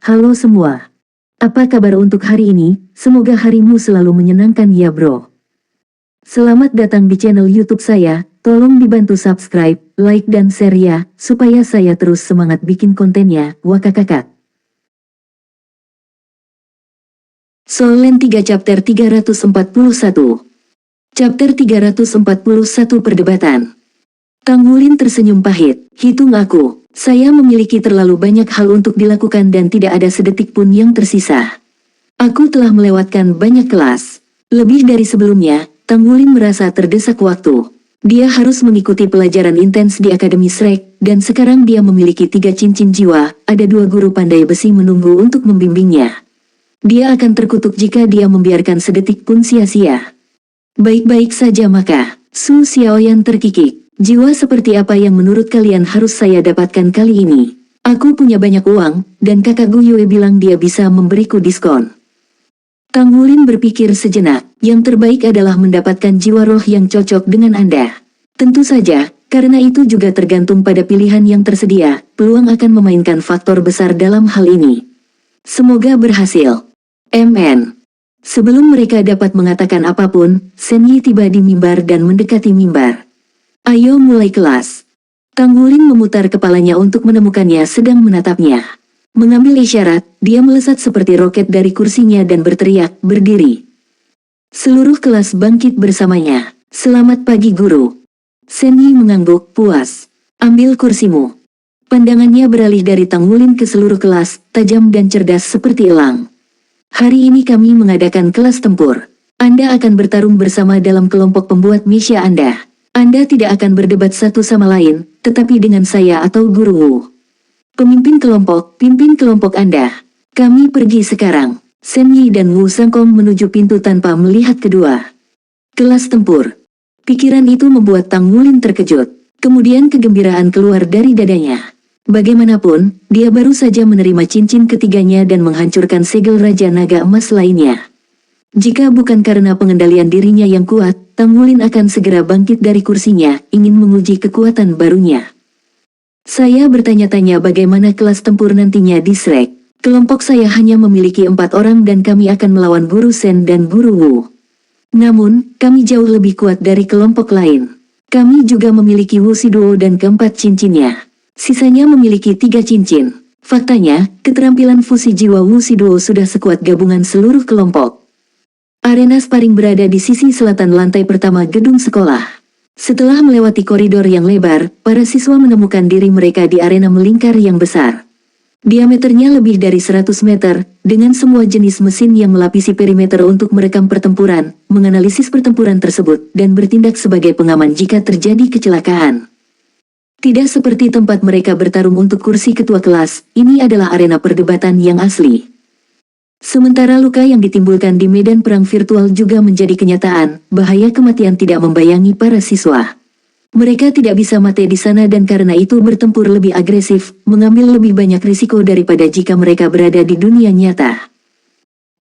Halo semua. Apa kabar untuk hari ini? Semoga harimu selalu menyenangkan ya bro. Selamat datang di channel YouTube saya. Tolong dibantu subscribe, like dan share ya, supaya saya terus semangat bikin kontennya. Wakakakak. Solen 3 chapter 341. Chapter 341 Perdebatan. Tang Wulin tersenyum pahit. Hitung aku, saya memiliki terlalu banyak hal untuk dilakukan dan tidak ada sedetik pun yang tersisa. Aku telah melewatkan banyak kelas. Lebih dari sebelumnya, Tang Wulin merasa terdesak waktu. Dia harus mengikuti pelajaran intens di Akademi Shrek, dan sekarang dia memiliki 3 cincin jiwa, ada 2 guru pandai besi menunggu untuk membimbingnya. Dia akan terkutuk jika dia membiarkan sedetik pun sia-sia. Baik-baik saja maka, Su Xiaoyan terkikik. Jiwa seperti apa yang menurut kalian harus saya dapatkan kali ini? Aku punya banyak uang, dan kakak Gu Yue bilang dia bisa memberiku diskon. Tang Wulin berpikir sejenak, yang terbaik adalah mendapatkan jiwa roh yang cocok dengan Anda. Tentu saja, karena itu juga tergantung pada pilihan yang tersedia, peluang akan memainkan faktor besar dalam hal ini. Semoga berhasil. MN. Sebelum mereka dapat mengatakan apapun, Shen Yi tiba di mimbar dan mendekati mimbar. Ayo mulai kelas. Tang Wulin memutar kepalanya untuk menemukannya sedang menatapnya. Mengambil isyarat, dia melesat seperti roket dari kursinya dan berteriak, berdiri. Seluruh kelas bangkit bersamanya. Selamat pagi guru. Shen Yi mengangguk, puas. Ambil kursimu. Pandangannya beralih dari Tang Wulin ke seluruh kelas, tajam dan cerdas seperti elang. Hari ini kami mengadakan kelas tempur. Anda akan bertarung bersama dalam kelompok pembuat misya Anda. Anda tidak akan berdebat satu sama lain, tetapi dengan saya atau guru Wu. Pimpin kelompok Anda. Kami pergi sekarang. Shen Yi dan Wu Sangkong menuju pintu tanpa melihat kedua. Kelas tempur. Pikiran itu membuat Tang Wulin terkejut. Kemudian kegembiraan keluar dari dadanya. Bagaimanapun, dia baru saja menerima cincin ketiganya dan menghancurkan segel Raja Naga Emas lainnya. Jika bukan karena pengendalian dirinya yang kuat, Tang Wulin akan segera bangkit dari kursinya, ingin menguji kekuatan barunya. Saya bertanya-tanya bagaimana kelas tempur nantinya di Shrek. Kelompok saya hanya memiliki 4 orang dan kami akan melawan Guru Shen dan Guru Wu. Namun, kami jauh lebih kuat dari kelompok lain. Kami juga memiliki Wuxiduo dan keempat cincinnya. Sisanya memiliki 3 cincin. Faktanya, keterampilan fusi jiwa Wuxiduo sudah sekuat gabungan seluruh kelompok. Arena sparring berada di sisi selatan lantai pertama gedung sekolah. Setelah melewati koridor yang lebar, para siswa menemukan diri mereka di arena melingkar yang besar. Diameternya lebih dari 100 meter, dengan semua jenis mesin yang melapisi perimeter untuk merekam pertempuran, menganalisis pertempuran tersebut, dan bertindak sebagai pengaman jika terjadi kecelakaan. Tidak seperti tempat mereka bertarung untuk kursi ketua kelas, ini adalah arena perdebatan yang asli. Sementara luka yang ditimbulkan di medan perang virtual juga menjadi kenyataan, bahaya kematian tidak membayangi para siswa. Mereka tidak bisa mati di sana dan karena itu bertempur lebih agresif, mengambil lebih banyak risiko daripada jika mereka berada di dunia nyata.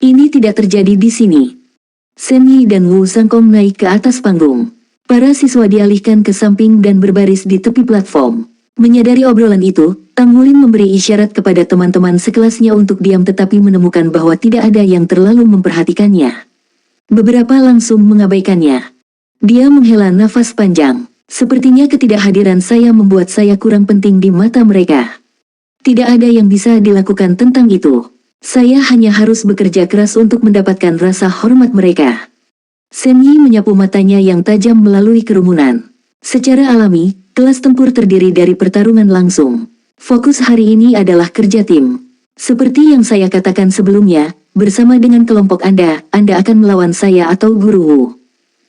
Ini tidak terjadi di sini. Shen Yi dan Wu Sangkong naik ke atas panggung. Para siswa dialihkan ke samping dan berbaris di tepi platform. Menyadari obrolan itu, Tang Wulin memberi isyarat kepada teman-teman sekelasnya untuk diam tetapi menemukan bahwa tidak ada yang terlalu memperhatikannya. Beberapa langsung mengabaikannya. Dia menghela nafas panjang. Sepertinya ketidakhadiran saya membuat saya kurang penting di mata mereka. Tidak ada yang bisa dilakukan tentang itu. Saya hanya harus bekerja keras untuk mendapatkan rasa hormat mereka. Shen Yi menyapu matanya yang tajam melalui kerumunan. Secara alami, kelas tempur terdiri dari pertarungan langsung. Fokus hari ini adalah kerja tim. Seperti yang saya katakan sebelumnya, bersama dengan kelompok Anda akan melawan saya atau Guru Wu.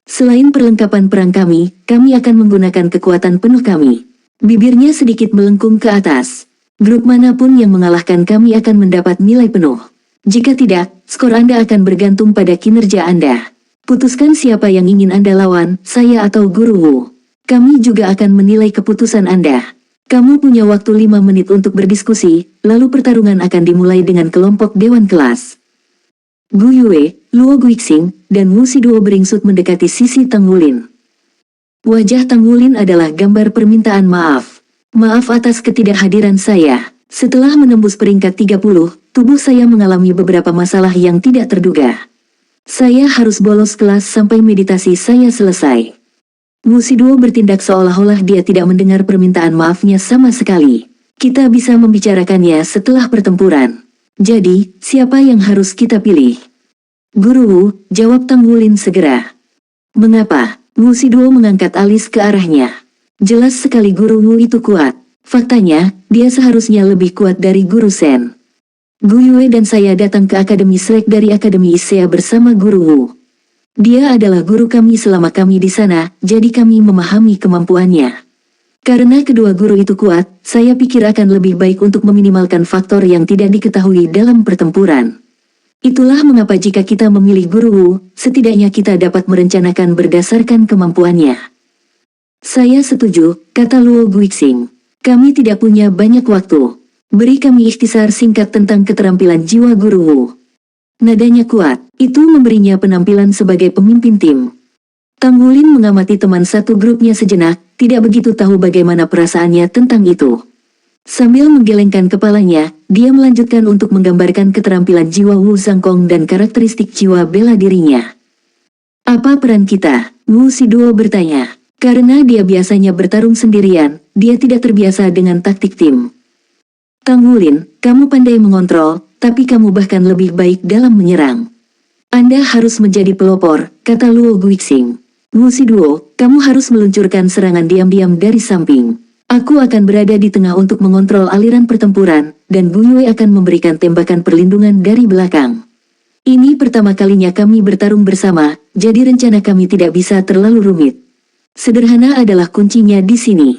Selain perlengkapan perang kami akan menggunakan kekuatan penuh kami. Bibirnya sedikit melengkung ke atas. Grup manapun yang mengalahkan kami akan mendapat nilai penuh. Jika tidak, skor Anda akan bergantung pada kinerja Anda. Putuskan siapa yang ingin Anda lawan, saya atau Guru Wu. Kami juga akan menilai keputusan Anda. Kamu punya waktu 5 menit untuk berdiskusi, lalu pertarungan akan dimulai dengan kelompok dewan kelas. Gu Yue, Luo Guixing, dan Wuxiduo beringsut mendekati sisi Tang Wulin. Wajah Tang Wulin adalah gambar permintaan maaf. Maaf atas ketidakhadiran saya. Setelah menembus peringkat 30, tubuh saya mengalami beberapa masalah yang tidak terduga. Saya harus bolos kelas sampai meditasi saya selesai. Wu Shiduo bertindak seolah-olah dia tidak mendengar permintaan maafnya sama sekali. Kita bisa membicarakannya setelah pertempuran. Jadi, siapa yang harus kita pilih? Guru Wu, jawab Tang Wulin segera. Mengapa? Wu Shiduo mengangkat alis ke arahnya. Jelas sekali Guru Wu itu kuat. Faktanya, dia seharusnya lebih kuat dari Guru Shen. Gu Yue dan saya datang ke Akademi Selek dari Akademi Isea bersama Guru Wu. Dia adalah guru kami selama kami di sana, jadi kami memahami kemampuannya. Karena kedua guru itu kuat, saya pikir akan lebih baik untuk meminimalkan faktor yang tidak diketahui dalam pertempuran. Itulah mengapa jika kita memilih Guru Wu, setidaknya kita dapat merencanakan berdasarkan kemampuannya. Saya setuju, kata Luo Guixing. Kami tidak punya banyak waktu. Beri kami ikhtisar singkat tentang keterampilan jiwa Guru Wu. Nadanya kuat, itu memberinya penampilan sebagai pemimpin tim. Tang Wulin mengamati teman satu grupnya sejenak, tidak begitu tahu bagaimana perasaannya tentang itu. Sambil menggelengkan kepalanya, dia melanjutkan untuk menggambarkan keterampilan jiwa Wu Zhangkong dan karakteristik jiwa bela dirinya. Apa peran kita? Wu Shiduo bertanya. Karena dia biasanya bertarung sendirian, dia tidak terbiasa dengan taktik tim. Tang Wulin, kamu pandai mengontrol, tapi kamu bahkan lebih baik dalam menyerang. Anda harus menjadi pelopor, kata Luo Guixing. Wu Shiduo, kamu harus meluncurkan serangan diam-diam dari samping. Aku akan berada di tengah untuk mengontrol aliran pertempuran, dan Gu Yue akan memberikan tembakan perlindungan dari belakang. Ini pertama kalinya kami bertarung bersama, jadi rencana kami tidak bisa terlalu rumit. Sederhana adalah kuncinya di sini.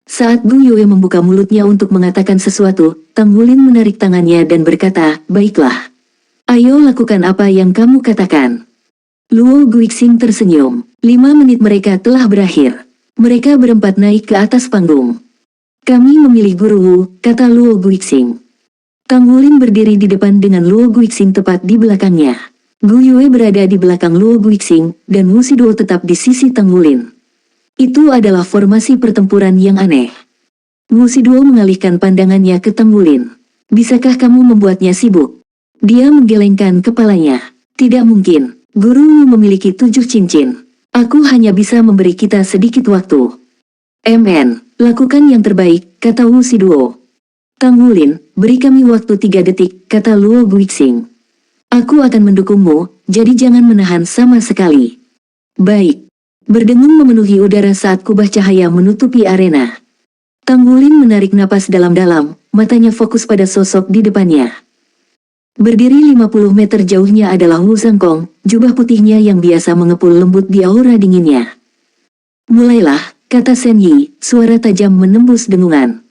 Saat Gu Yue membuka mulutnya untuk mengatakan sesuatu, Tang Wulin menarik tangannya dan berkata, baiklah. Ayo lakukan apa yang kamu katakan. Luo Guixing tersenyum. 5 menit mereka telah berakhir. Mereka berempat naik ke atas panggung. Kami memilih Guru Wu, kata Luo Guixing. Tang Wulin berdiri di depan dengan Luo Guixing tepat di belakangnya. Gu Yue berada di belakang Luo Guixing, dan Wu Shiduo tetap di sisi Tang Wulin. Itu adalah formasi pertempuran yang aneh. Wu Shiduo mengalihkan pandangannya ke Tang Wulin. Bisakah kamu membuatnya sibuk? Dia menggelengkan kepalanya. Tidak mungkin, Guru Wu memiliki 7 cincin. Aku hanya bisa memberi kita sedikit waktu. MN, lakukan yang terbaik, kata Wu Shiduo. Tang Wulin, beri kami waktu 3 detik, kata Luo Guixing. Aku akan mendukungmu, jadi jangan menahan sama sekali. Baik. Berdengung memenuhi udara saat kubah cahaya menutupi arena. Tang Wulin menarik napas dalam-dalam, matanya fokus pada sosok di depannya. Berdiri 50 meter jauhnya adalah Wu Zhangkong, jubah putihnya yang biasa mengepul lembut di aura dinginnya. Mulailah, kata Shen Yi, suara tajam menembus dengungan.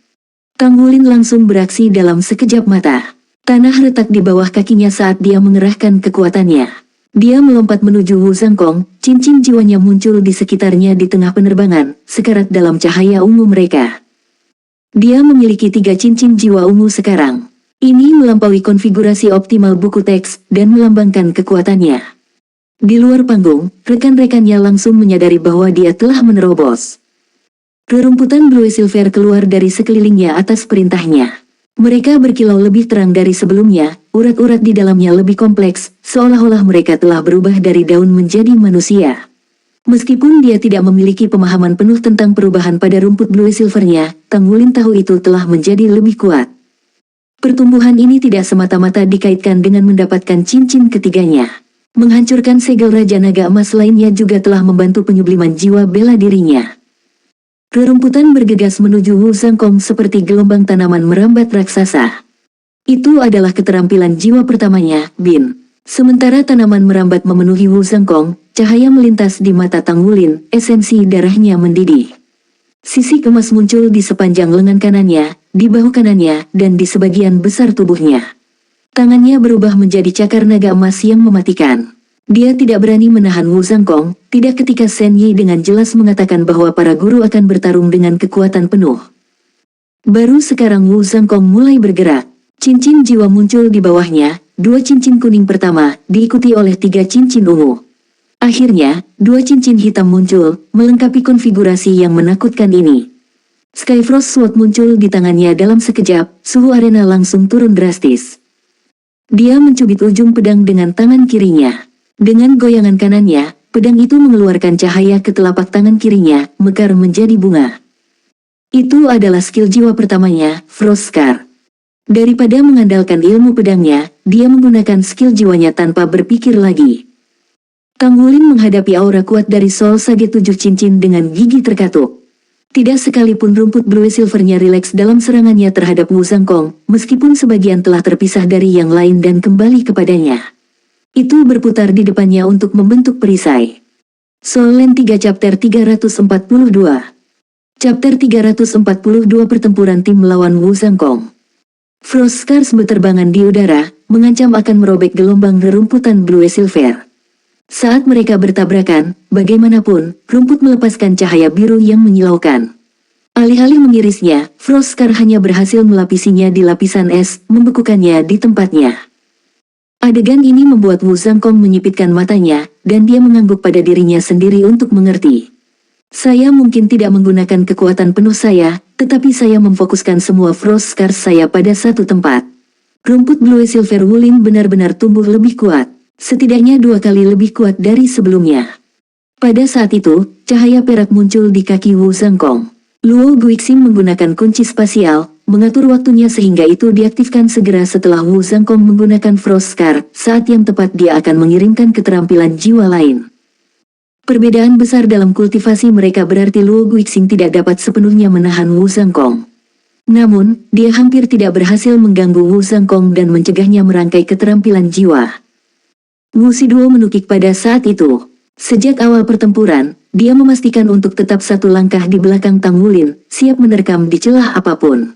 Tang Wulin langsung beraksi dalam sekejap mata. Tanah retak di bawah kakinya saat dia mengerahkan kekuatannya. Dia melompat menuju Wu Zhangkong, cincin jiwanya muncul di sekitarnya di tengah penerbangan, sekarat dalam cahaya ungu mereka. Dia memiliki 3 cincin jiwa ungu sekarang. Ini melampaui konfigurasi optimal buku teks dan melambangkan kekuatannya. Di luar panggung, rekan-rekannya langsung menyadari bahwa dia telah menerobos. Rerumputan Blue Silver keluar dari sekelilingnya atas perintahnya. Mereka berkilau lebih terang dari sebelumnya, urat-urat di dalamnya lebih kompleks, seolah-olah mereka telah berubah dari daun menjadi manusia. Meskipun dia tidak memiliki pemahaman penuh tentang perubahan pada rumput Blue Silvernya, Tang Wulin tahu itu telah menjadi lebih kuat. Pertumbuhan ini tidak semata-mata dikaitkan dengan mendapatkan cincin ketiganya. Menghancurkan segel Raja Naga Emas lainnya juga telah membantu penyubliman jiwa bela dirinya. Rerumputan bergegas menuju Wu Zhangkong seperti gelombang tanaman merambat raksasa. Itu adalah keterampilan jiwa pertamanya, Bin. Sementara tanaman merambat memenuhi Wu Zhangkong, cahaya melintas di mata Tang Wulin, esensi darahnya mendidih. Sisik emas muncul di sepanjang lengan kanannya, di bahu kanannya, dan di sebagian besar tubuhnya. Tangannya berubah menjadi cakar naga emas yang mematikan. Dia tidak berani menahan Wu Zhangkong, tidak ketika Shen Yi dengan jelas mengatakan bahwa para guru akan bertarung dengan kekuatan penuh. Baru sekarang Wu Zhangkong mulai bergerak. Cincin jiwa muncul di bawahnya, 2 cincin kuning pertama, diikuti oleh 3 cincin ungu. Akhirnya, 2 cincin hitam muncul, melengkapi konfigurasi yang menakutkan ini. Skyfrost Sword muncul di tangannya dalam sekejap, suhu arena langsung turun drastis. Dia mencubit ujung pedang dengan tangan kirinya. Dengan goyangan kanannya, pedang itu mengeluarkan cahaya ke telapak tangan kirinya, mekar menjadi bunga. Itu adalah skill jiwa pertamanya, Frost Scar. Daripada mengandalkan ilmu pedangnya, dia menggunakan skill jiwanya tanpa berpikir lagi. Tang Wulin menghadapi aura kuat dari Soul Sage 7 cincin dengan gigi terkatuk. Tidak sekalipun rumput blue silvernya rileks dalam serangannya terhadap Wu Zhangkong, meskipun sebagian telah terpisah dari yang lain dan kembali kepadanya. Itu berputar di depannya untuk membentuk perisai. Soul Land 3 Chapter 342. Chapter 342 Pertempuran tim melawan Wu Zhangkong. Frost Scars berterbangan di udara, mengancam akan merobek gelombang rerumputan blue silver. Saat mereka bertabrakan, bagaimanapun, rumput melepaskan cahaya biru yang menyilaukan. Alih-alih mengirisnya, Frost Scar hanya berhasil melapisinya di lapisan es, membekukannya di tempatnya. Adegan ini membuat Wu Zhangkong menyipitkan matanya, dan dia mengangguk pada dirinya sendiri untuk mengerti. Saya mungkin tidak menggunakan kekuatan penuh saya, tetapi saya memfokuskan semua Frost Scars saya pada satu tempat. Rumput Blue Silver Wulin benar-benar tumbuh lebih kuat. Setidaknya 2 kali lebih kuat dari sebelumnya. Pada saat itu, cahaya perak muncul di kaki Wu Zhangkong. Luo Guixing menggunakan kunci spasial, mengatur waktunya sehingga itu diaktifkan segera setelah Wu Zhangkong menggunakan Frost Scar, saat yang tepat dia akan mengirimkan keterampilan jiwa lain. Perbedaan besar dalam kultivasi mereka berarti Luo Guixing tidak dapat sepenuhnya menahan Wu Zhangkong. Namun, dia hampir tidak berhasil mengganggu Wu Zhangkong dan mencegahnya merangkai keterampilan jiwa. Wu Shiduo menukik pada saat itu. Sejak awal pertempuran, dia memastikan untuk tetap satu langkah di belakang Tang Wulin, siap menerkam di celah apapun.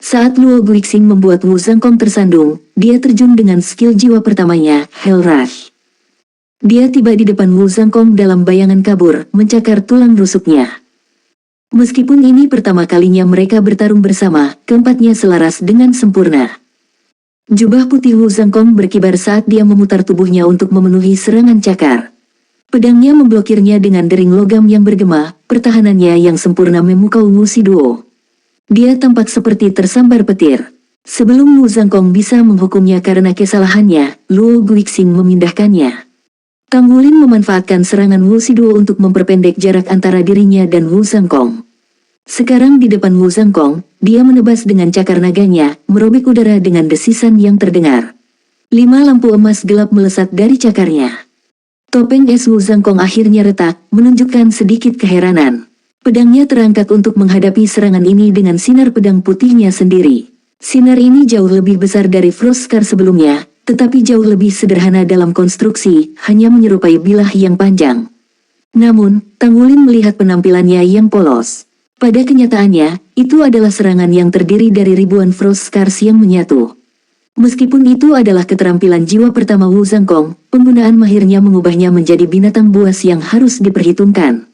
Saat Luo Guixing membuat Wu Zhangkong tersandung, dia terjun dengan skill jiwa pertamanya, Hell Rush. Dia tiba di depan Wu Zhangkong dalam bayangan kabur, mencakar tulang rusuknya. Meskipun ini pertama kalinya mereka bertarung bersama, keempatnya selaras dengan sempurna. Jubah putih Wu Zhangkong berkibar saat dia memutar tubuhnya untuk memenuhi serangan cakar. Pedangnya memblokirnya dengan dering logam yang bergema, pertahanannya yang sempurna memukau Wu Shiduo. Dia tampak seperti tersambar petir. Sebelum Wu Zhangkong bisa menghukumnya karena kesalahannya, Luo Guixing memindahkannya. Tang Wulin memanfaatkan serangan Wu Shiduo untuk memperpendek jarak antara dirinya dan Wu Zhangkong. Sekarang di depan Wu Zhangkong, dia menebas dengan cakar naganya, merobek udara dengan desisan yang terdengar. 5 lampu emas gelap melesat dari cakarnya. Topeng es Wu Zhangkong akhirnya retak, menunjukkan sedikit keheranan. Pedangnya terangkat untuk menghadapi serangan ini dengan sinar pedang putihnya sendiri. Sinar ini jauh lebih besar dari Frost Scar sebelumnya, tetapi jauh lebih sederhana dalam konstruksi, hanya menyerupai bilah yang panjang. Namun, Tang Wulin melihat penampilannya yang polos. Pada kenyataannya, itu adalah serangan yang terdiri dari ribuan Frost Scars yang menyatu. Meskipun itu adalah keterampilan jiwa pertama Wu Zhangkong, penggunaan mahirnya mengubahnya menjadi binatang buas yang harus diperhitungkan.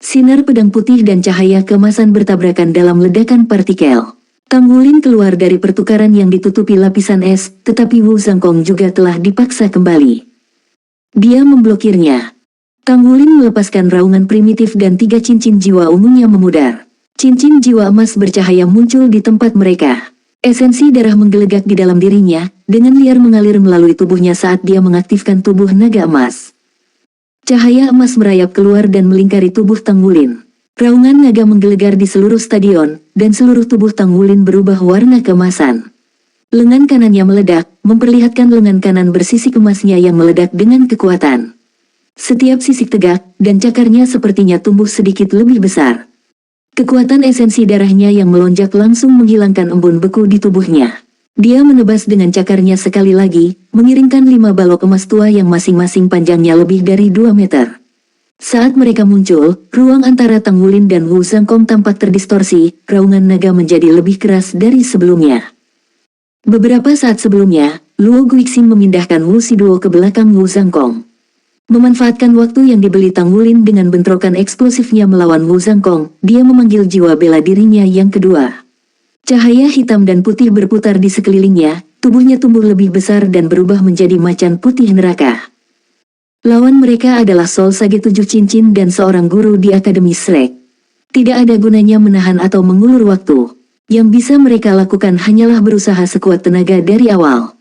Sinar pedang putih dan cahaya keemasan bertabrakan dalam ledakan partikel. Tang Wulin keluar dari pertukaran yang ditutupi lapisan es, tetapi Wu Zhangkong juga telah dipaksa kembali. Dia memblokirnya. Tang Wulin melepaskan raungan primitif dan 3 cincin jiwa umumnya memudar. Cincin jiwa emas bercahaya muncul di tempat mereka. Esensi darah menggelegak di dalam dirinya, dengan liar mengalir melalui tubuhnya saat dia mengaktifkan tubuh naga emas. Cahaya emas merayap keluar dan melingkari tubuh Tang Wulin. Raungan naga menggelegar di seluruh stadion, dan seluruh tubuh Tang Wulin berubah warna keemasan. Lengan kanannya meledak, memperlihatkan lengan kanan bersisik emasnya yang meledak dengan kekuatan. Setiap sisik tegak, dan cakarnya sepertinya tumbuh sedikit lebih besar. Kekuatan esensi darahnya yang melonjak langsung menghilangkan embun beku di tubuhnya. Dia menebas dengan cakarnya sekali lagi, mengiringkan 5 balok emas tua yang masing-masing panjangnya lebih dari 2 meter. Saat mereka muncul, ruang antara Tang Wulin dan Wu Zhangkong tampak terdistorsi, raungan naga menjadi lebih keras dari sebelumnya. Beberapa saat sebelumnya, Luo Guixing memindahkan Wu Shiduo ke belakang Wu Zhangkong. Memanfaatkan waktu yang dibeli Tang Wulin dengan bentrokan eksplosifnya melawan Wu Zhangkong, dia memanggil jiwa bela dirinya yang kedua. Cahaya hitam dan putih berputar di sekelilingnya, tubuhnya tumbuh lebih besar dan berubah menjadi macan putih neraka. Lawan mereka adalah Soul Sage 7 cincin dan seorang guru di Akademi Shrek. Tidak ada gunanya menahan atau mengulur waktu. Yang bisa mereka lakukan hanyalah berusaha sekuat tenaga dari awal.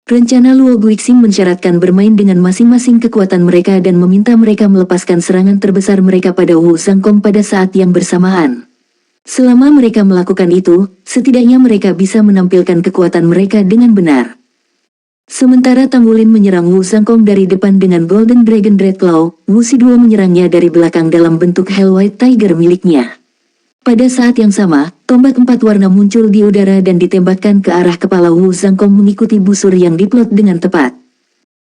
Rencana Luo Guixing mensyaratkan bermain dengan masing-masing kekuatan mereka dan meminta mereka melepaskan serangan terbesar mereka pada Wu Zhangkong pada saat yang bersamaan. Selama mereka melakukan itu, setidaknya mereka bisa menampilkan kekuatan mereka dengan benar. Sementara Tang Wulin menyerang Wu Zhangkong dari depan dengan Golden Dragon Dread Claw, Wu Shiduo menyerangnya dari belakang dalam bentuk Hell White Tiger miliknya. Pada saat yang sama, tombak 4 warna muncul di udara dan ditembakkan ke arah kepala Wu Zhangkong mengikuti busur yang diplot dengan tepat.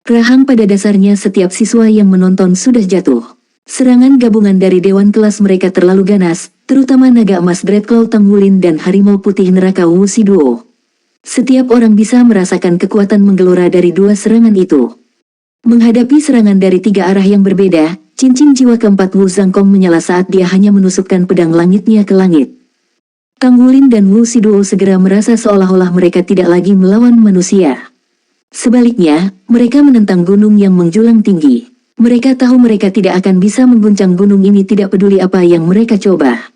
Rahang pada dasarnya setiap siswa yang menonton sudah jatuh. Serangan gabungan dari dewan kelas mereka terlalu ganas, terutama naga emas Dreadclaw Tang Wulin dan harimau putih neraka Wu Shiduo. Setiap orang bisa merasakan kekuatan menggelora dari dua serangan itu. Menghadapi serangan dari 3 arah yang berbeda, cincin jiwa keempat Wu Zhangkong menyala saat dia hanya menusukkan pedang langitnya ke langit. Tang Wulin dan Wu Shiduo segera merasa seolah-olah mereka tidak lagi melawan manusia. Sebaliknya, mereka menentang gunung yang menjulang tinggi. Mereka tahu mereka tidak akan bisa mengguncang gunung ini tidak peduli apa yang mereka coba.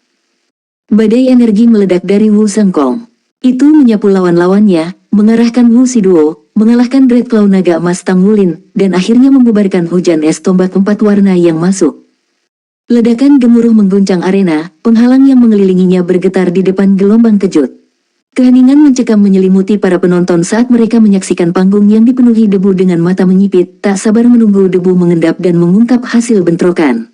Badai energi meledak dari Wu Zhangkong. Itu menyapu lawan-lawannya, mengarahkan Wu Shiduo, mengalahkan Dreadclaw naga emas Tang Wulin, dan akhirnya membubarkan hujan es tombak 4 warna yang masuk. Ledakan gemuruh mengguncang arena, penghalang yang mengelilinginya bergetar di depan gelombang kejut. Keheningan mencekam menyelimuti para penonton saat mereka menyaksikan panggung yang dipenuhi debu dengan mata menyipit, tak sabar menunggu debu mengendap dan mengungkap hasil bentrokan.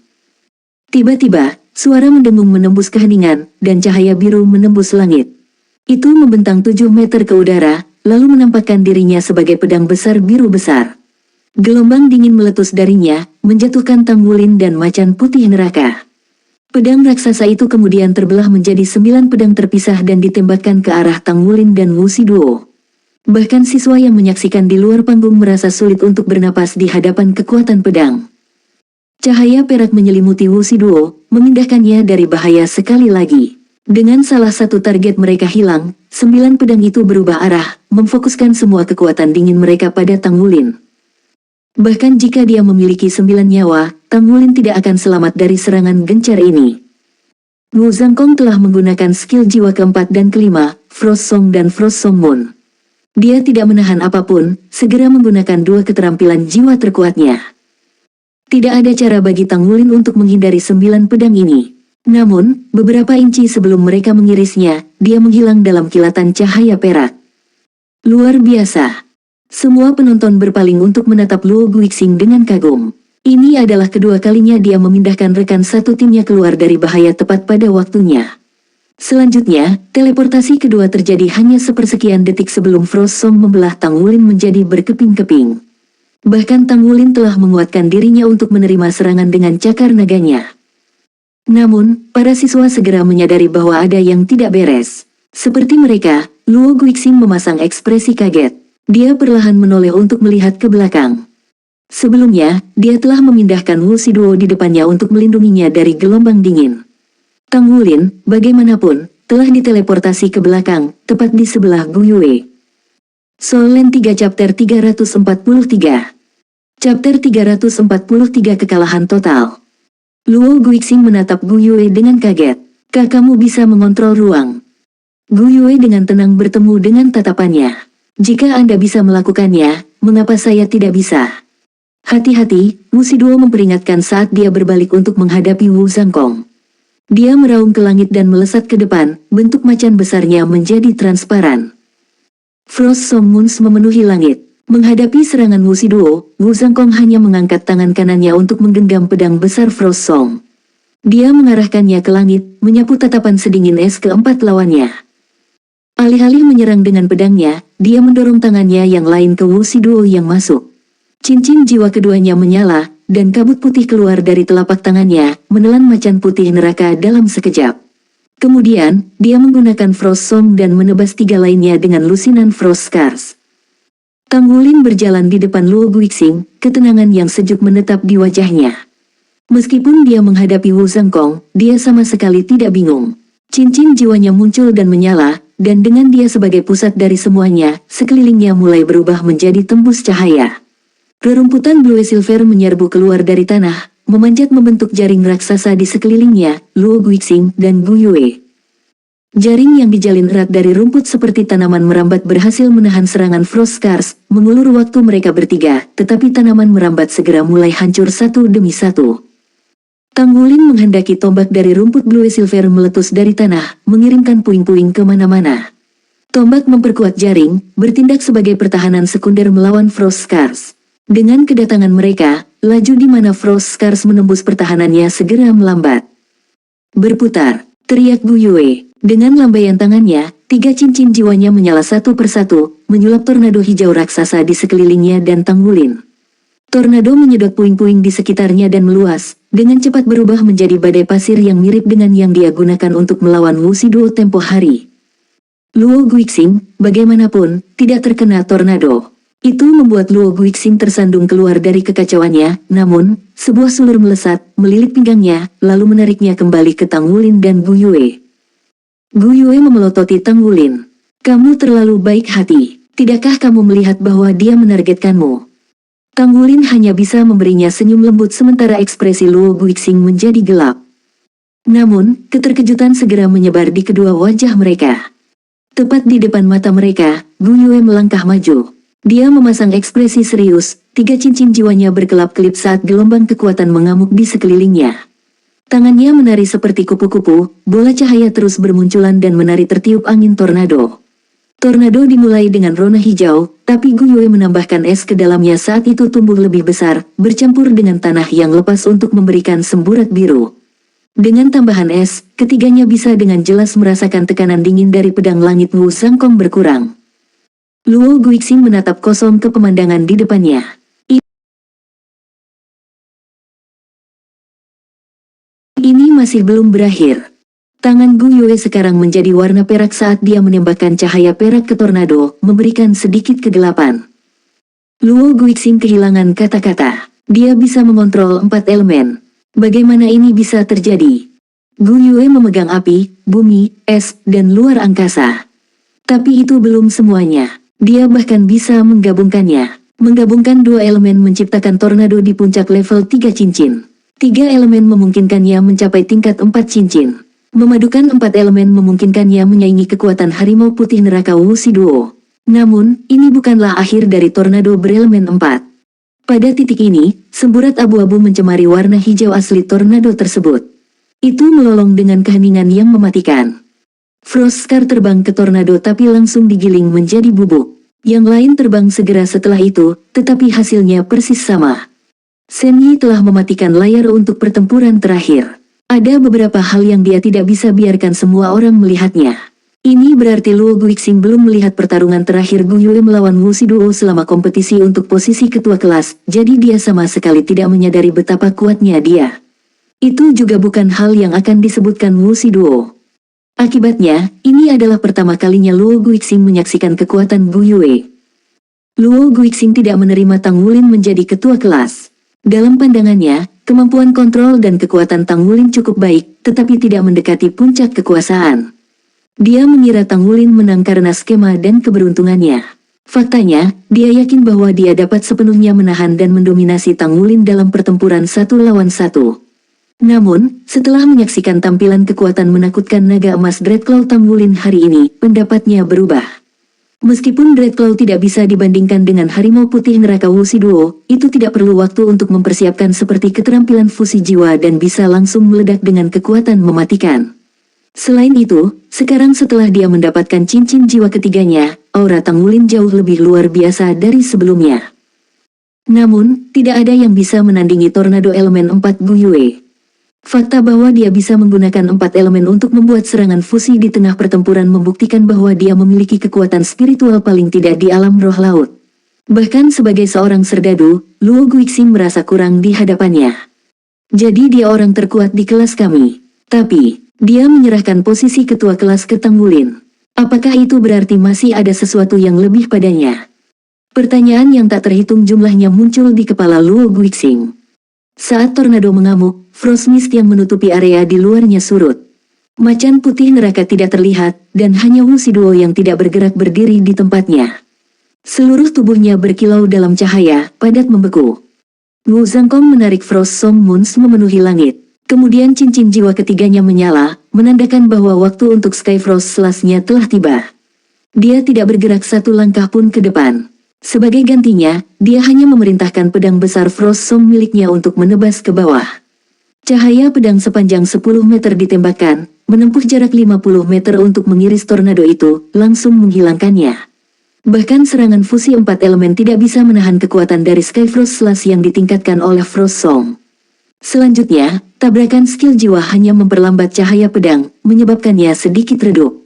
Tiba-tiba, suara mendengung menembus keheningan, dan cahaya biru menembus langit. Itu membentang 7 meter ke udara, lalu menampakkan dirinya sebagai pedang besar biru besar. Gelombang dingin meletus darinya, menjatuhkan Tang Wulin dan macan putih neraka. Pedang raksasa itu kemudian terbelah menjadi 9 pedang terpisah dan ditembakkan ke arah Tang Wulin dan Wu Shiduo. Bahkan siswa yang menyaksikan di luar panggung merasa sulit untuk bernapas di hadapan kekuatan pedang. Cahaya perak menyelimuti Wu Shiduo, memindahkannya dari bahaya sekali lagi. Dengan salah satu target mereka hilang, 9 pedang itu berubah arah, memfokuskan semua kekuatan dingin mereka pada Tang Wulin. Bahkan jika dia memiliki 9 nyawa, Tang Wulin tidak akan selamat dari serangan gencar ini. Wu Zhangkong telah menggunakan skill jiwa keempat dan kelima, Frost Song dan Frost Song Moon. Dia tidak menahan apapun, segera menggunakan 2 keterampilan jiwa terkuatnya. Tidak ada cara bagi Tang Wulin untuk menghindari 9 pedang ini. Namun, beberapa inci sebelum mereka mengirisnya, dia menghilang dalam kilatan cahaya perak. Luar biasa. Semua penonton berpaling untuk menatap Luo Guixing dengan kagum. Ini adalah kedua kalinya dia memindahkan rekan satu timnya keluar dari bahaya tepat pada waktunya. Selanjutnya, teleportasi kedua terjadi hanya sepersekian detik sebelum Frost Song membelah Tang Wulin menjadi berkeping-keping. Bahkan Tang Wulin telah menguatkan dirinya untuk menerima serangan dengan cakar naganya. Namun, para siswa segera menyadari bahwa ada yang tidak beres. Seperti mereka, Luo Guixing memasang ekspresi kaget. Dia perlahan menoleh untuk melihat ke belakang. Sebelumnya, dia telah memindahkan Wu Shiduo di depannya untuk melindunginya dari gelombang dingin. Tang Wulin, bagaimanapun, telah diteleportasi ke belakang, tepat di sebelah Gu Yue. Soul Land 3 Chapter 343. Chapter 343 Kekalahan Total. Luo Guixing menatap Gu Yue dengan kaget. Kamu bisa mengontrol ruang. Gu Yue dengan tenang bertemu dengan tatapannya. Jika Anda bisa melakukannya, mengapa saya tidak bisa? Hati-hati, Wu Shiduo memperingatkan saat dia berbalik untuk menghadapi Wu Zhangkong. Dia meraung ke langit dan melesat ke depan, bentuk macan besarnya menjadi transparan. Frost Song Moons memenuhi langit. Menghadapi serangan Wu Shiduo, Wu Zhangkong hanya mengangkat tangan kanannya untuk menggenggam pedang besar Frost Song. Dia mengarahkannya ke langit, menyapu tatapan sedingin es keempat lawannya. Alih-alih menyerang dengan pedangnya, dia mendorong tangannya yang lain ke Wu Shiduo yang masuk. Cincin jiwa keduanya menyala, dan kabut putih keluar dari telapak tangannya, menelan macan putih neraka dalam sekejap. Kemudian, dia menggunakan Frost Song dan menebas 3 lainnya dengan lusinan Frost Scars. Tang Wulin berjalan di depan Luo Guixing, ketenangan yang sejuk menetap di wajahnya. Meskipun dia menghadapi Wu Zhangkong, dia sama sekali tidak bingung. Cincin jiwanya muncul dan menyala, dan dengan dia sebagai pusat dari semuanya, sekelilingnya mulai berubah menjadi tembus cahaya. Rerumputan Blue Silver menyerbu keluar dari tanah, memanjat membentuk jaring raksasa di sekelilingnya, Luo Guixing dan Gu Yue. Jaring yang dijalin erat dari rumput seperti tanaman merambat berhasil menahan serangan Frost Scars, mengulur waktu mereka bertiga, tetapi tanaman merambat segera mulai hancur satu demi satu. Tang Wulin menghendaki tombak dari rumput Blue Silver meletus dari tanah, mengirimkan puing-puing kemana-mana. Tombak memperkuat jaring, bertindak sebagai pertahanan sekunder melawan Frost Scars. Dengan kedatangan mereka, laju di mana Frost Scars menembus pertahanannya segera melambat. Berputar, teriak Gu Yue. Dengan lambaian tangannya, 3 cincin jiwanya menyala satu persatu, menyulap tornado hijau raksasa di sekelilingnya dan Tang Wulin. Tornado menyedot puing-puing di sekitarnya dan meluas, dengan cepat berubah menjadi badai pasir yang mirip dengan yang dia gunakan untuk melawan Wu Shiduo tempo hari. Luo Guixing, bagaimanapun, tidak terkena tornado. Itu membuat Luo Guixing tersandung keluar dari kekacauannya, namun, sebuah sulur melesat, melilit pinggangnya, lalu menariknya kembali ke Tang Wulin dan Gu Yue. Gu Yue memelototi Tang Wulin. Kamu terlalu baik hati, tidakkah kamu melihat bahwa dia menargetkanmu? Tang Wulin hanya bisa memberinya senyum lembut sementara ekspresi Luo Guixing menjadi gelap. Namun, keterkejutan segera menyebar di kedua wajah mereka. Tepat di depan mata mereka, Gu Yue melangkah maju. Dia memasang ekspresi serius, 3 cincin jiwanya berkelap-kelip saat gelombang kekuatan mengamuk di sekelilingnya. Tangannya menari seperti kupu-kupu, bola cahaya terus bermunculan dan menari tertiup angin tornado. Tornado dimulai dengan rona hijau, tapi Gu Yue menambahkan es ke dalamnya saat itu tumbuh lebih besar, bercampur dengan tanah yang lepas untuk memberikan semburat biru. Dengan tambahan es, ketiganya bisa dengan jelas merasakan tekanan dingin dari pedang langit Wu Sangkong berkurang. Luo Guixing menatap kosong ke pemandangan di depannya. Ini masih belum berakhir. Tangan Gu Yue sekarang menjadi warna perak saat dia menembakkan cahaya perak ke tornado, memberikan sedikit kegelapan. Luo Guixing kehilangan kata-kata. Dia bisa mengontrol 4 elemen. Bagaimana ini bisa terjadi? Gu Yue memegang api, bumi, es, dan luar angkasa. Tapi itu belum semuanya. Dia bahkan bisa menggabungkannya. Menggabungkan 2 elemen menciptakan tornado di puncak level 3 cincin. 3 elemen memungkinkannya mencapai tingkat 4 cincin. Memadukan 4 elemen memungkinkannya menyaingi kekuatan harimau putih neraka Wu Shiduo. Namun, ini bukanlah akhir dari tornado berelemen 4. Pada titik ini, semburat abu-abu mencemari warna hijau asli tornado tersebut. Itu melolong dengan keheningan yang mematikan. Frost Scar terbang ke tornado tapi langsung digiling menjadi bubuk. Yang lain terbang segera setelah itu, tetapi hasilnya persis sama. Shen Yi telah mematikan layar untuk pertempuran terakhir. Ada beberapa hal yang dia tidak bisa biarkan semua orang melihatnya. Ini berarti Luo Guixing belum melihat pertarungan terakhir Gu Yue melawan Wu Shiduo selama kompetisi untuk posisi ketua kelas, jadi dia sama sekali tidak menyadari betapa kuatnya dia. Itu juga bukan hal yang akan disebutkan Wu Shiduo. Akibatnya, ini adalah pertama kalinya Luo Guixing menyaksikan kekuatan Gu Yue. Luo Guixing tidak menerima Tang Wulin menjadi ketua kelas. Dalam pandangannya, kemampuan kontrol dan kekuatan Tang Wulin cukup baik, tetapi tidak mendekati puncak kekuasaan. Dia mengira Tang Wulin menang karena skema dan keberuntungannya. Faktanya, dia yakin bahwa dia dapat sepenuhnya menahan dan mendominasi Tang Wulin dalam pertempuran 1 lawan 1. Namun, setelah menyaksikan tampilan kekuatan menakutkan naga emas Dreadclaw Tang Wulin hari ini, pendapatnya berubah. Meskipun Dreadclaw tidak bisa dibandingkan dengan harimau putih neraka Wu Shiduo, itu tidak perlu waktu untuk mempersiapkan seperti keterampilan fusi jiwa dan bisa langsung meledak dengan kekuatan mematikan. Selain itu, sekarang setelah dia mendapatkan cincin jiwa ketiganya, aura Tang Wulin jauh lebih luar biasa dari sebelumnya. Namun, tidak ada yang bisa menandingi tornado elemen 4 Gu Yue. Fakta bahwa dia bisa menggunakan 4 elemen untuk membuat serangan fusi di tengah pertempuran membuktikan bahwa dia memiliki kekuatan spiritual paling tidak di alam roh laut. Bahkan sebagai seorang serdadu, Luo Guixing merasa kurang di hadapannya. Jadi dia orang terkuat di kelas kami. Tapi, dia menyerahkan posisi ketua kelas ke Tang Wulin. Apakah itu berarti masih ada sesuatu yang lebih padanya? Pertanyaan yang tak terhitung jumlahnya muncul di kepala Luo Guixing. Saat tornado mengamuk, frost mist yang menutupi area di luarnya surut. Macan putih neraka tidak terlihat, dan hanya Wu Shiduo yang tidak bergerak berdiri di tempatnya. Seluruh tubuhnya berkilau dalam cahaya, padat membeku. Wu Zhangkong menarik Frost Song Moons memenuhi langit. Kemudian cincin jiwa ketiganya menyala, menandakan bahwa waktu untuk Skyfrost Slash-nya telah tiba. Dia tidak bergerak satu langkah pun ke depan. Sebagai gantinya, dia hanya memerintahkan pedang besar Frost Song miliknya untuk menebas ke bawah. Cahaya pedang sepanjang 10 meter ditembakkan, menempuh jarak 50 meter untuk mengiris tornado itu, langsung menghilangkannya. Bahkan serangan fusi 4 elemen tidak bisa menahan kekuatan dari Skyfrost Slash yang ditingkatkan oleh Frost Song. Selanjutnya, tabrakan skill jiwa hanya memperlambat cahaya pedang, menyebabkannya sedikit redup.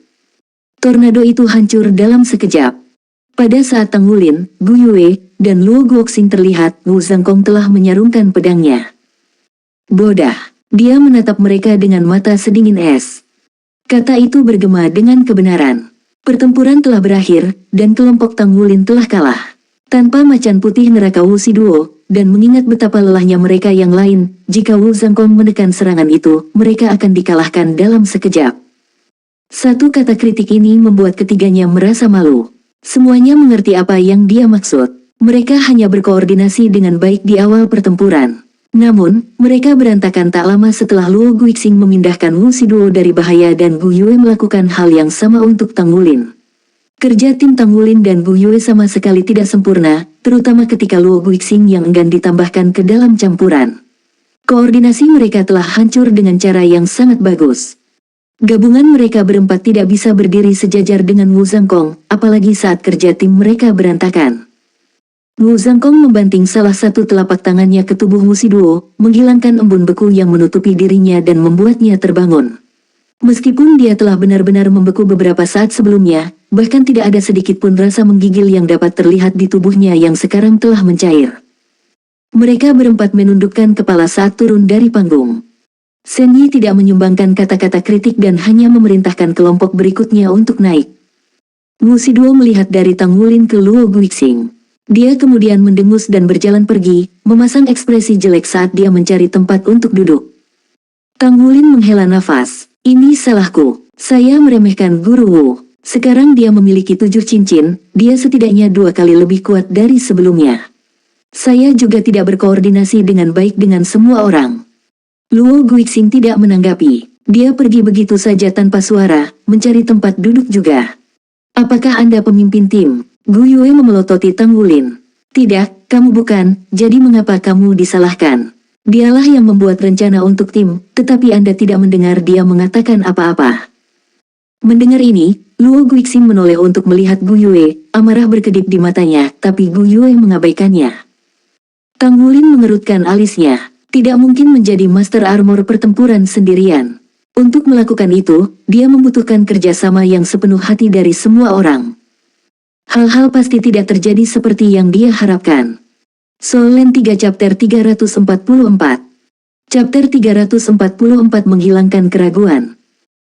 Tornado itu hancur dalam sekejap. Pada saat Tang Wulin, Gu Yue, dan Luo Guoxing terlihat, Wu Zhangkong telah menyarungkan pedangnya. Bodah, dia menatap mereka dengan mata sedingin es. Kata itu bergema dengan kebenaran. Pertempuran telah berakhir, dan kelompok Tang Wulin telah kalah. Tanpa macan putih neraka Wu Shiduo, dan mengingat betapa lelahnya mereka yang lain, jika Wu Zhangkong menekan serangan itu, mereka akan dikalahkan dalam sekejap. Satu kata kritik ini membuat ketiganya merasa malu. Semuanya mengerti apa yang dia maksud. Mereka hanya berkoordinasi dengan baik di awal pertempuran. Namun, mereka berantakan tak lama setelah Luo Guixing memindahkan Wu Shiduo dari bahaya dan Gu Yue melakukan hal yang sama untuk Tang Wulin. Kerja tim Tang Wulin dan Gu Yue sama sekali tidak sempurna, terutama ketika Luo Guixing yang enggan ditambahkan ke dalam campuran. Koordinasi mereka telah hancur dengan cara yang sangat bagus. Gabungan mereka berempat tidak bisa berdiri sejajar dengan Wu Zhangkong, apalagi saat kerja tim mereka berantakan. Wu Zhangkong membanting salah satu telapak tangannya ke tubuh Wu Shiduo, menghilangkan embun beku yang menutupi dirinya dan membuatnya terbangun. Meskipun dia telah benar-benar membeku beberapa saat sebelumnya, bahkan tidak ada sedikit pun rasa menggigil yang dapat terlihat di tubuhnya yang sekarang telah mencair. Mereka berempat menundukkan kepala saat turun dari panggung. Shen Yi tidak menyumbangkan kata-kata kritik dan hanya memerintahkan kelompok berikutnya untuk naik. Wu Shiduo melihat dari Tang Wulin ke Luo Guixing. Dia kemudian mendengus dan berjalan pergi, memasang ekspresi jelek saat dia mencari tempat untuk duduk. Tang Wulin menghela nafas. Ini salahku. Saya meremehkan Guru Wu. Sekarang dia memiliki 7 cincin, dia setidaknya 2 kali lebih kuat dari sebelumnya. Saya juga tidak berkoordinasi dengan baik dengan semua orang. Luo Guixing tidak menanggapi. Dia pergi begitu saja tanpa suara, mencari tempat duduk juga. Apakah Anda pemimpin tim? Gu Yue memelototi Tang Wulin. Tidak, kamu bukan, jadi mengapa kamu disalahkan? Dialah yang membuat rencana untuk tim, tetapi Anda tidak mendengar dia mengatakan apa-apa. Mendengar ini, Luo Guixing menoleh untuk melihat Gu Yue, amarah berkedip di matanya, tapi Gu Yue mengabaikannya. Tang Wulin mengerutkan alisnya. Tidak mungkin menjadi Master Armor pertempuran sendirian. Untuk melakukan itu, dia membutuhkan kerjasama yang sepenuh hati dari semua orang. Hal-hal pasti tidak terjadi seperti yang dia harapkan. Soul Land 3 Chapter 344. Chapter 344 menghilangkan keraguan.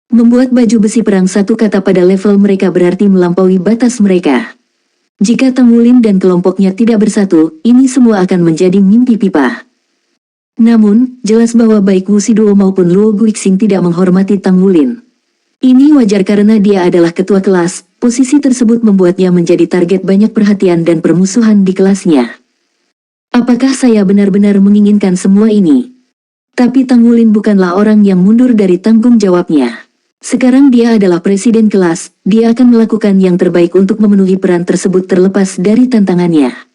Membuat baju besi perang satu kata pada level mereka berarti melampaui batas mereka. Jika Tang Wulin dan kelompoknya tidak bersatu, ini semua akan menjadi mimpi pipa. Namun, jelas bahwa baik Wu Shiduo maupun Luo Guixing tidak menghormati Tang Wulin. Ini wajar karena dia adalah ketua kelas, posisi tersebut membuatnya menjadi target banyak perhatian dan permusuhan di kelasnya. Apakah saya benar-benar menginginkan semua ini? Tapi Tang Wulin bukanlah orang yang mundur dari tanggung jawabnya. Sekarang dia adalah presiden kelas, dia akan melakukan yang terbaik untuk memenuhi peran tersebut terlepas dari tantangannya.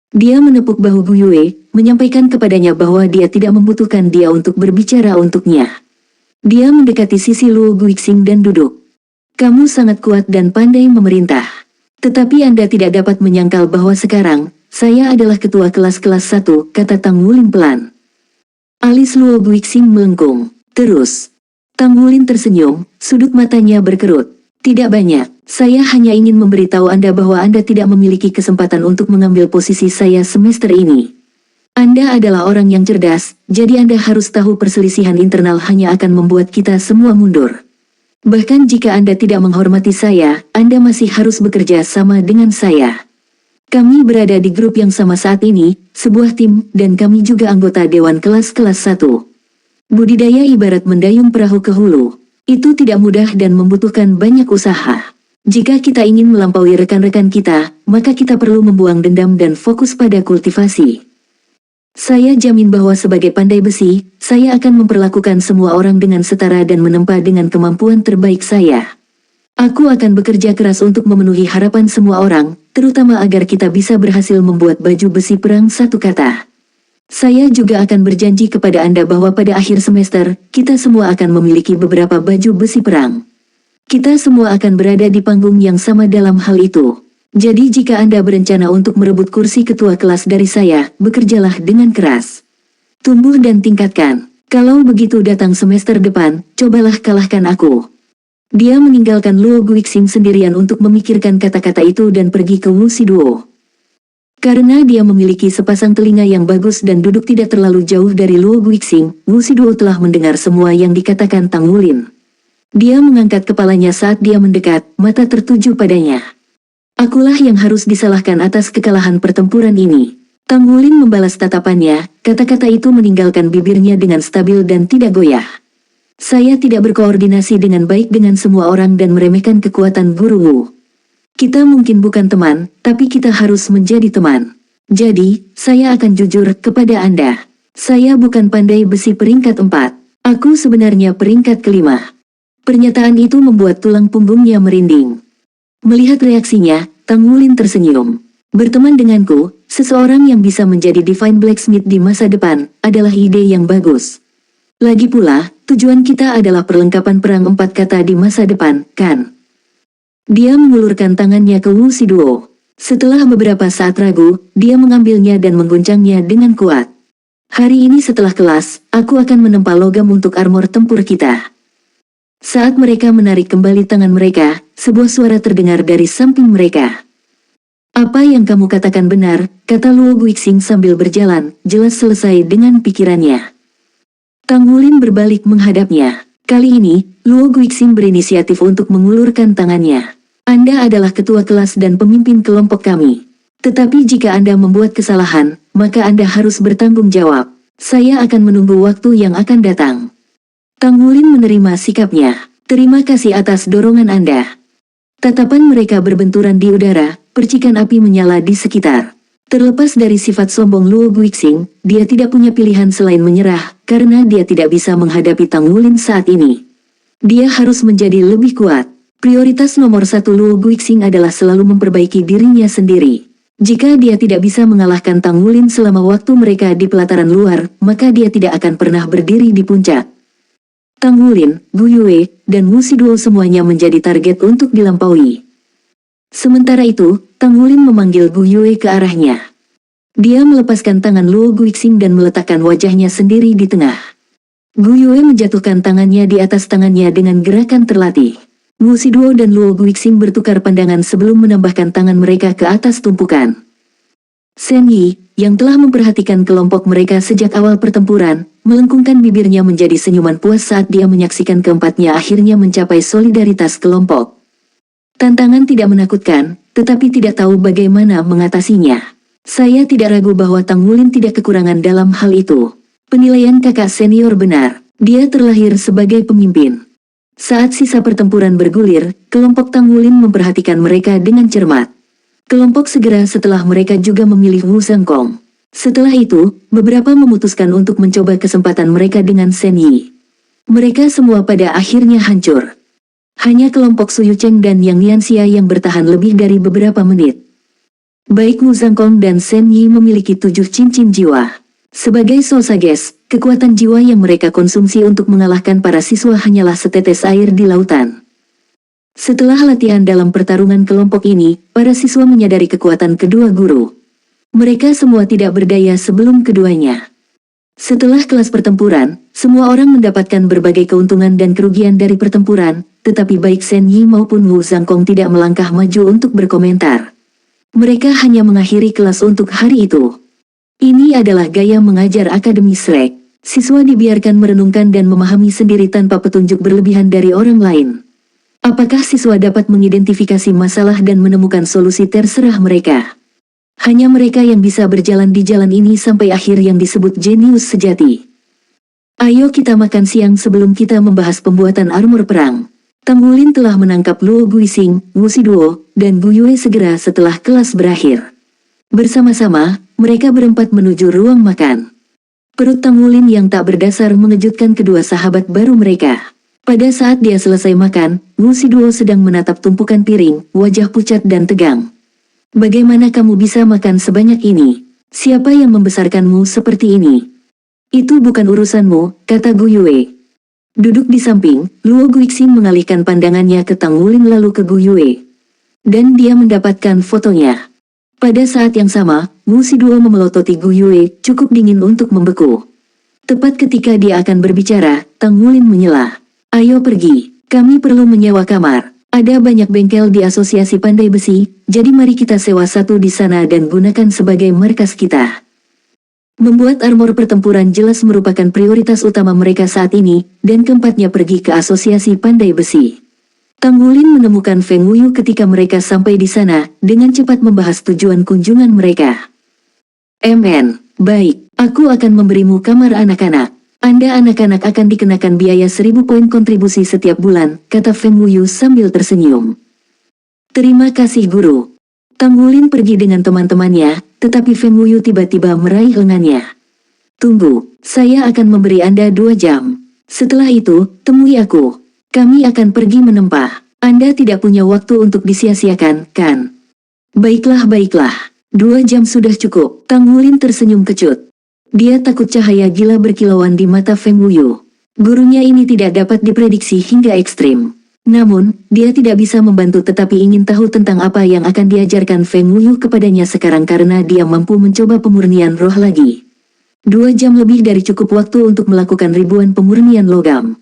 Dia menepuk bahu Gu Yue, menyampaikan kepadanya bahwa dia tidak membutuhkan dia untuk berbicara untuknya. Dia mendekati sisi Luo Guixing dan duduk. Kamu sangat kuat dan pandai memerintah. Tetapi Anda tidak dapat menyangkal bahwa sekarang, saya adalah ketua kelas-kelas 1, kata Tang Wulin pelan. Alis Luo Guixing melengkung. Terus. Tang Wulin tersenyum, sudut matanya berkerut. Tidak banyak, saya hanya ingin memberitahu Anda bahwa Anda tidak memiliki kesempatan untuk mengambil posisi saya semester ini. Anda adalah orang yang cerdas, jadi Anda harus tahu perselisihan internal hanya akan membuat kita semua mundur. Bahkan jika Anda tidak menghormati saya, Anda masih harus bekerja sama dengan saya. Kami berada di grup yang sama saat ini, sebuah tim, dan kami juga anggota Dewan Kelas-Kelas 1. Budidaya ibarat mendayung perahu ke hulu. Itu tidak mudah dan membutuhkan banyak usaha. Jika kita ingin melampaui rekan-rekan kita, maka kita perlu membuang dendam dan fokus pada kultivasi. Saya jamin bahwa sebagai pandai besi, saya akan memperlakukan semua orang dengan setara dan menempa dengan kemampuan terbaik saya. Aku akan bekerja keras untuk memenuhi harapan semua orang, terutama agar kita bisa berhasil membuat baju besi perang. Satu kata. Saya juga akan berjanji kepada Anda bahwa pada akhir semester, kita semua akan memiliki beberapa baju besi perang. Kita semua akan berada di panggung yang sama dalam hal itu. Jadi jika Anda berencana untuk merebut kursi ketua kelas dari saya, bekerjalah dengan keras. Tumbuh dan tingkatkan. Kalau begitu datang semester depan, cobalah kalahkan aku. Dia meninggalkan Luo Guixing sendirian untuk memikirkan kata-kata itu dan pergi ke Wu Shiduo. Karena dia memiliki sepasang telinga yang bagus dan duduk tidak terlalu jauh dari Luo Guixing, Wu Shiduo telah mendengar semua yang dikatakan Tang Wulin. Dia mengangkat kepalanya saat dia mendekat, mata tertuju padanya. Akulah yang harus disalahkan atas kekalahan pertempuran ini. Tang Wulin membalas tatapannya, kata-kata itu meninggalkan bibirnya dengan stabil dan tidak goyah. Saya tidak berkoordinasi dengan baik dengan semua orang dan meremehkan kekuatan Guru Wu. Kita mungkin bukan teman, tapi kita harus menjadi teman. Jadi, saya akan jujur kepada Anda. Saya bukan pandai besi peringkat 4. Aku sebenarnya peringkat kelima. Pernyataan itu membuat tulang punggungnya merinding. Melihat reaksinya, Tang Wulin tersenyum. Berteman denganku, seseorang yang bisa menjadi Divine Blacksmith di masa depan, adalah ide yang bagus. Lagi pula, tujuan kita adalah perlengkapan perang 4 kata di masa depan, kan? Dia mengulurkan tangannya ke Wu Shiduo. Setelah beberapa saat ragu, dia mengambilnya dan mengguncangnya dengan kuat. Hari ini setelah kelas, aku akan menempa logam untuk armor tempur kita. Saat mereka menarik kembali tangan mereka, sebuah suara terdengar dari samping mereka. Apa yang kamu katakan benar, kata Luo Guixing sambil berjalan, jelas selesai dengan pikirannya. Tang Wulin berbalik menghadapnya. Kali ini, Luo Guixing berinisiatif untuk mengulurkan tangannya. Anda adalah ketua kelas dan pemimpin kelompok kami. Tetapi jika Anda membuat kesalahan, maka Anda harus bertanggung jawab. Saya akan menunggu waktu yang akan datang. Tang Wulin menerima sikapnya. Terima kasih atas dorongan Anda. Tatapan mereka berbenturan di udara, percikan api menyala di sekitar. Terlepas dari sifat sombong Luo Guixing, dia tidak punya pilihan selain menyerah, karena dia tidak bisa menghadapi Tang Wulin saat ini. Dia harus menjadi lebih kuat. Prioritas nomor 1 Luo Guixing adalah selalu memperbaiki dirinya sendiri. Jika dia tidak bisa mengalahkan Tang Wulin selama waktu mereka di pelataran luar, maka dia tidak akan pernah berdiri di puncak. Tang Wulin, Gu Yue, dan Wu Shiduo semuanya menjadi target untuk dilampaui. Sementara itu, Tang Wulin memanggil Gu Yue ke arahnya. Dia melepaskan tangan Luo Guixing dan meletakkan wajahnya sendiri di tengah. Gu Yue menjatuhkan tangannya di atas tangannya dengan gerakan terlatih. Wu Shiduo dan Luo Guixing bertukar pandangan sebelum menambahkan tangan mereka ke atas tumpukan. Shen Yi, yang telah memperhatikan kelompok mereka sejak awal pertempuran, melengkungkan bibirnya menjadi senyuman puas saat dia menyaksikan keempatnya akhirnya mencapai solidaritas kelompok. Tantangan tidak menakutkan, tetapi tidak tahu bagaimana mengatasinya. Saya tidak ragu bahwa Tang Wulin tidak kekurangan dalam hal itu. Penilaian kakak senior benar, dia terlahir sebagai pemimpin. Saat sisa pertempuran bergulir, kelompok Tang Wulin memperhatikan mereka dengan cermat. Kelompok segera setelah mereka juga memilih Wu Zhangkong. Setelah itu, beberapa memutuskan untuk mencoba kesempatan mereka dengan Shen Yi. Mereka semua pada akhirnya hancur. Hanya kelompok Su Yucheng dan Yang Nianxia yang bertahan lebih dari beberapa menit. Baik Wu Zhangkong dan Shen Yi memiliki 7 cincin jiwa. Sebagai Sosages, kekuatan jiwa yang mereka konsumsi untuk mengalahkan para siswa hanyalah setetes air di lautan. Setelah latihan dalam pertarungan kelompok ini, para siswa menyadari kekuatan kedua guru. Mereka semua tidak berdaya sebelum keduanya. Setelah kelas pertempuran, semua orang mendapatkan berbagai keuntungan dan kerugian dari pertempuran, tetapi baik Shen Yi maupun Wu Zhangkong tidak melangkah maju untuk berkomentar. Mereka hanya mengakhiri kelas untuk hari itu. Ini adalah gaya mengajar Akademi Shrek. Siswa dibiarkan merenungkan dan memahami sendiri tanpa petunjuk berlebihan dari orang lain. Apakah siswa dapat mengidentifikasi masalah dan menemukan solusi terserah mereka? Hanya mereka yang bisa berjalan di jalan ini sampai akhir yang disebut jenius sejati. Ayo kita makan siang sebelum kita membahas pembuatan armor perang. Tang Wulin telah menangkap Luo Guixing, Wu Shiduo, dan Gu Yue segera setelah kelas berakhir. Bersama-sama, Mereka berempat menuju ruang makan. Perut Tangulin yang tak berdasar mengejutkan kedua sahabat baru mereka. Pada saat dia selesai makan, Wu Siduo sedang menatap tumpukan piring, wajah pucat dan tegang. Bagaimana kamu bisa makan sebanyak ini? Siapa yang membesarkanmu seperti ini? Itu bukan urusanmu, kata Gu Yue. Duduk di samping, Luo Guixing mengalihkan pandangannya ke Tangulin lalu ke Gu Yue. Dan dia mendapatkan fotonya. Pada saat yang sama, Wu Siduo memelototi Gu Yue, cukup dingin untuk membeku. Tepat ketika dia akan berbicara, Tangulin menyela. Ayo pergi, kami perlu menyewa kamar. Ada banyak bengkel di Asosiasi Pandai Besi, jadi mari kita sewa satu di sana dan gunakan sebagai markas kita. Membuat armor pertempuran jelas merupakan prioritas utama mereka saat ini, dan keempatnya pergi ke Asosiasi Pandai Besi. Tangulin menemukan Feng Wuyu ketika mereka sampai di sana, dengan cepat membahas tujuan kunjungan mereka. MN, baik, aku akan memberimu kamar anak-anak. Anda anak-anak akan dikenakan biaya 1000 poin kontribusi setiap bulan, kata Feng Wuyu sambil tersenyum. Terima kasih guru. Tangulin pergi dengan teman-temannya, tetapi Feng Wuyu tiba-tiba meraih lengannya. Tunggu, saya akan memberi Anda 2 jam. Setelah itu, temui aku. Kami akan pergi menempah. Anda tidak punya waktu untuk disia-siakan, kan? Baiklah, 2 jam sudah cukup. Tangulin tersenyum kecut. Dia takut cahaya gila berkilauan di mata Feng Wuyu. Gurunya ini tidak dapat diprediksi hingga ekstrim. Namun, dia tidak bisa membantu tetapi ingin tahu tentang apa yang akan diajarkan Feng Wuyu kepadanya sekarang karena dia mampu mencoba pemurnian roh lagi. 2 jam lebih dari cukup waktu untuk melakukan ribuan pemurnian logam.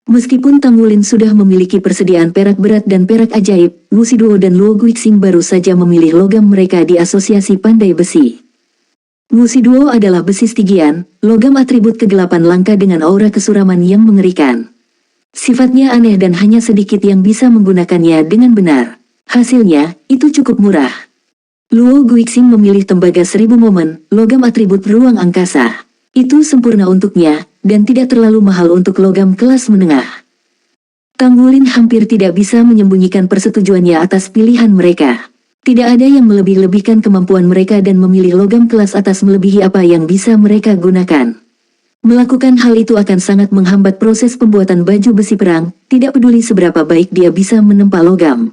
Meskipun Tangulin sudah memiliki persediaan perak berat dan perak ajaib, Wu Siduo dan Luo Guixing baru saja memilih logam mereka di Asosiasi Pandai Besi. Wu Siduo adalah besi Stygian, logam atribut kegelapan langka dengan aura kesuraman yang mengerikan. Sifatnya aneh dan hanya sedikit yang bisa menggunakannya dengan benar. Hasilnya, itu cukup murah. Luo Guixing memilih tembaga 1000 momen, logam atribut ruang angkasa. Itu sempurna untuknya, dan tidak terlalu mahal untuk logam kelas menengah. Tangulin hampir tidak bisa menyembunyikan persetujuannya atas pilihan mereka. Tidak ada yang melebih-lebihkan kemampuan mereka dan memilih logam kelas atas melebihi apa yang bisa mereka gunakan. Melakukan hal itu akan sangat menghambat proses pembuatan baju besi perang, tidak peduli seberapa baik dia bisa menempa logam.